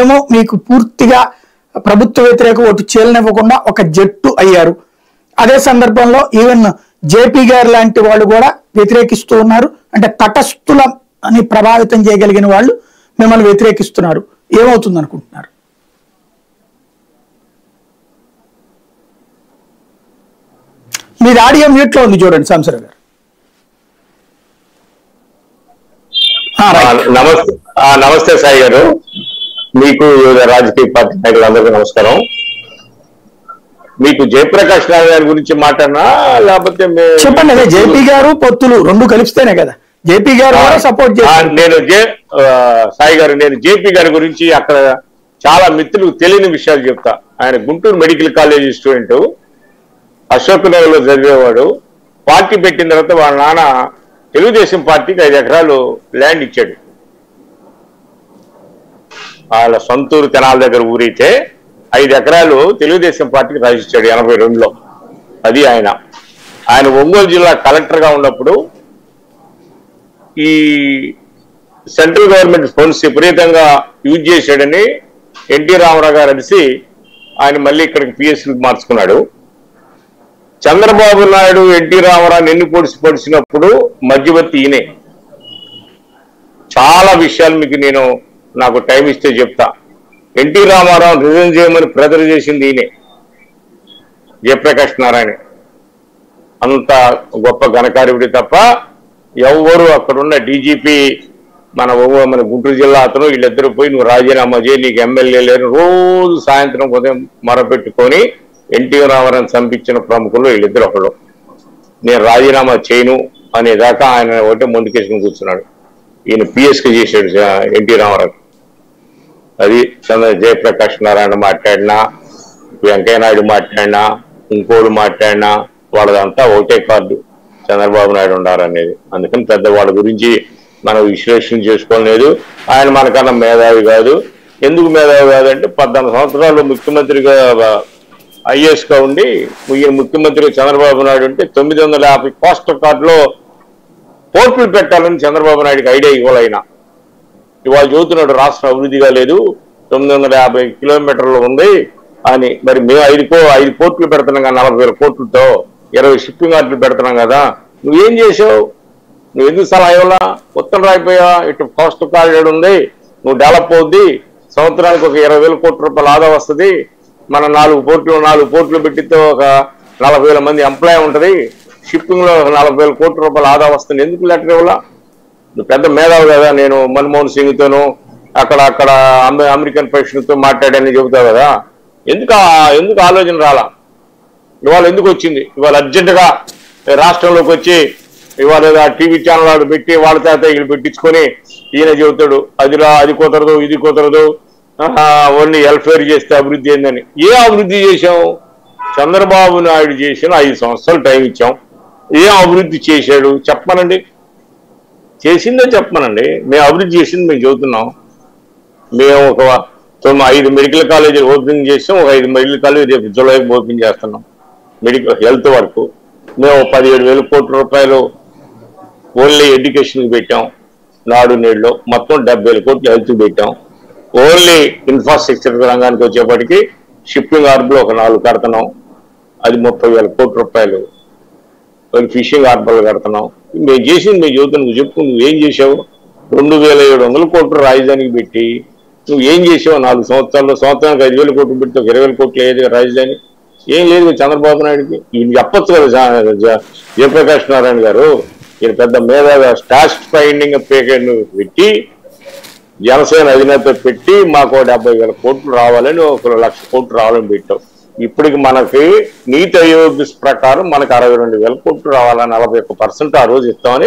వాళ్ళేమో మీకు పూర్తిగా ప్రభుత్వ వ్యతిరేక ఓటు చీలనివ్వకుండా ఒక జట్టు అయ్యారు. అదే సందర్భంలో ఈవెన్ జేపీ గారు లాంటి వాళ్ళు కూడా వ్యతిరేకిస్తూ ఉన్నారు. అంటే తటస్థులని ప్రభావితం చేయగలిగిన వాళ్ళు మిమ్మల్ని వ్యతిరేకిస్తున్నారు. ఏమవుతుంది అనుకుంటున్నారు? మీరు ఆడియో మ్యూట్ లో ఉంది చూడండి సాంబశివరావు గారు. నమస్తే సాయి గారు, మీకు రాజకీయ పార్టీ నాయకులందరికీ నమస్కారం. మీకు జయప్రకాష్ నారాయణ గారి గురించి మాట్లాడినా లేకపోతే చెప్పండి. అదే జేపీ గారు పొత్తులు రెండు కలిపితేనే కదా జేపీ గారు సపోర్ట్ చేస్తారు. నేను సాయి గారు, నేను జేపీ గారి గురించి అక్కడ చాలా మిత్రులకు తెలియని విషయాలు చెప్తా. ఆయన Guntur medical college student, Ashok Nagar లో చదివేవాడు. పార్టీ పెట్టిన తర్వాత వాళ్ళ నాన్న తెలుగుదేశం పార్టీకి 5 ఎకరాలు ల్యాండ్ ఇచ్చాడు. వాళ్ళ సొంతూరు తెనాల దగ్గర ఊరైతే 5 ఎకరాలు తెలుగుదేశం పార్టీకి రాసిచ్చాడు 82లో. అది ఆయన ఒంగోలు జిల్లా కలెక్టర్ గా ఉన్నప్పుడు ఈ సెంట్రల్ గవర్నమెంట్ ఫండ్స్ విపరీతంగా యూజ్ చేశాడని ఎన్టీ రామారావు గారు అడిసి ఆయన మళ్ళీ ఇక్కడికి పిఎస్సీకి మార్చుకున్నాడు. చంద్రబాబు నాయుడు ఎన్టీ రామారావు ఎన్ని పొడిచినప్పుడు మధ్యవర్తి ఈయనే. చాలా విషయాలు మీకు నాకు టైం ఇస్తే చెప్తా. ఎన్టీ రామారావు రిజైన్ చేయమని ప్రెజర్ చేసింది ఈయనే, జయప్రకాష్ నారాయణ. అంత గొప్ప ఘనకార్యుడి తప్ప ఎవరు అక్కడున్న డీజీపీ మన గుంటూరు జిల్లా అతను వీళ్ళిద్దరూ పోయి నువ్వు రాజీనామా చేయి, నీకు ఎమ్మెల్యే లేరు రోజు సాయంత్రం ఉదయం మొరపెట్టుకొని ఎన్టీ రామారావు చంపించిన ప్రముఖులు వీళ్ళిద్దరు ఒకళ్ళు. నేను రాజీనామా చేయను అనేదాకా ఆయన ఒకటే మొండికేసుకుని కూర్చున్నాడు. ఈయన పిఎస్కి చేశాడు ఎన్టీ రామారావు. అది జయప్రకాష్ నారాయణ మాట్లాడినా, వెంకయ్యనాయుడు మాట్లాడినా, ఇంకోడు మాట్లాడినా వాళ్ళదంతా ఒకటే కార్డు, చంద్రబాబు నాయుడు ఉండాలనేది. అందుకని పెద్ద వాళ్ళ గురించి మనం విశ్లేషణ చేసుకోలేదు. ఆయన మనకన్నా మేధావి కాదు. ఎందుకు మేధావి కాదంటే 14 సంవత్సరాలు ముఖ్యమంత్రిగా ఐఏఎస్ గా ఉండి ఈయన ముఖ్యమంత్రిగా చంద్రబాబు నాయుడు ఉంటే 950 కోస్టల్ కార్డులో పోర్టులు పెట్టాలని చంద్రబాబు నాయుడికి ఐడియా ఇవ్వాలైనా. ఇవాళ చదువుతున్నాడు రాష్ట్రం అభివృద్ధిగా లేదు, 950 కిలోమీటర్లు ఉంది అని. మరి మేము 5 పోర్టులు పెడుతున్నాం కదా, 40,000 కోట్లతో 20 షిప్పింగ్ యార్డులు పెడుతున్నాం కదా. నువ్వేం చేసావు? నువ్వు ఎందుకు సలహా ఇవ్వాలా? ఉత్తరం రాయిపోయా, ఇటు కోస్టల్ కారిడార్ ఉంది, నువ్వు డెవలప్ అవుద్ది, సంవత్సరానికి ఒక 20,000 కోట్ల రూపాయలు ఆదా వస్తుంది, మన 4 పోర్టులు పెట్టితే ఒక 40,000 మంది ఎంప్లాయ్ ఉంటుంది, షిప్పింగ్ లో 40,000 కోట్ల రూపాయలు ఆదా వస్తుంది, ఎందుకు లెటర్ ఇవ్వాలా? నువ్వు పెద్ద మేధావు కదా. నేను మన్మోహన్ సింగ్ తోను అక్కడ అమెరికన్ ప్రెసిడెంట్ మాట్లాడానని చెబుతావు కదా. ఎందుకు ఆలోచన రాలా? ఇవాళ ఎందుకు వచ్చింది? ఇవాళ అర్జెంటుగా రాష్ట్రంలోకి వచ్చి ఇవాళ టీవీ ఛానల్ వాడు పెట్టి వాళ్ళ చేత వీళ్ళు పెట్టించుకొని ఈయన చెబుతాడు అది కుదరదు, ఇది కుదరదు, ఓన్లీ వెల్ఫేర్ చేస్తే అభివృద్ధి ఏందని. ఏ అభివృద్ధి చేశాం? చంద్రబాబు నాయుడు చేసిన 5 సంవత్సరాలు టైం ఇచ్చాం. ఏం అభివృద్ధి చేశాడు చెప్పమనండి. చేసిందే చెప్పమనండి. మేము అభివృద్ధి చేసింది మేము చెబుతున్నాం. మేము ఒక 5 మెడికల్ కాలేజీలు ఓపెనింగ్ చేసాం. ఒక 5 మెడికల్ కాలేజీ రేపు జూలైకి ఓపెన్ చేస్తున్నాం. మెడికల్ హెల్త్ వరకు మేము 17,000 కోట్ల రూపాయలు ఓన్లీ ఎడ్యుకేషన్కి పెట్టాం. నాడు నేడులో మొత్తం 70,000 కోట్లు హెల్త్ పెట్టాం. ఓన్లీ ఇన్ఫ్రాస్ట్రక్చర్ రంగానికి వచ్చేప్పటికి షిప్పింగ్ హార్బర్లో ఒక 4 కడుతున్నాం, అది 30,000 కోట్ల రూపాయలు. ఫిషింగ్ హార్బర్లు కడుతున్నాం. మేము చేసింది మేము చెబుతాను. నువ్వు చెప్పు, నువ్వేం చేసావు? 2,700 కోట్లు రాజధానికి పెట్టి నువ్వు ఏం చేసావు 4 సంవత్సరాల్లో? సంవత్సరానికి 5,000 కోట్లు పెడితే 20,000 కోట్లు ఏది రాజధాని? ఏం లేదు చంద్రబాబు నాయుడికి. ఈయన చెప్పచ్చు కదా జయప్రకాష్ నారాయణ గారు. ఈయన పెద్ద మీద స్టాష్ ఫైండింగ్ పెట్టి జనసేన అధినేత పెట్టి మాకు 70,000 కోట్లు రావాలని, 1,00,000 కోట్లు రావాలని పెట్టాం. ఇప్పటికి మనకి నీతి ఆయోగ్ ప్రకారం మనకు 62,000 కోట్లు రావాలని 41% ఆ రోజు ఇస్తామని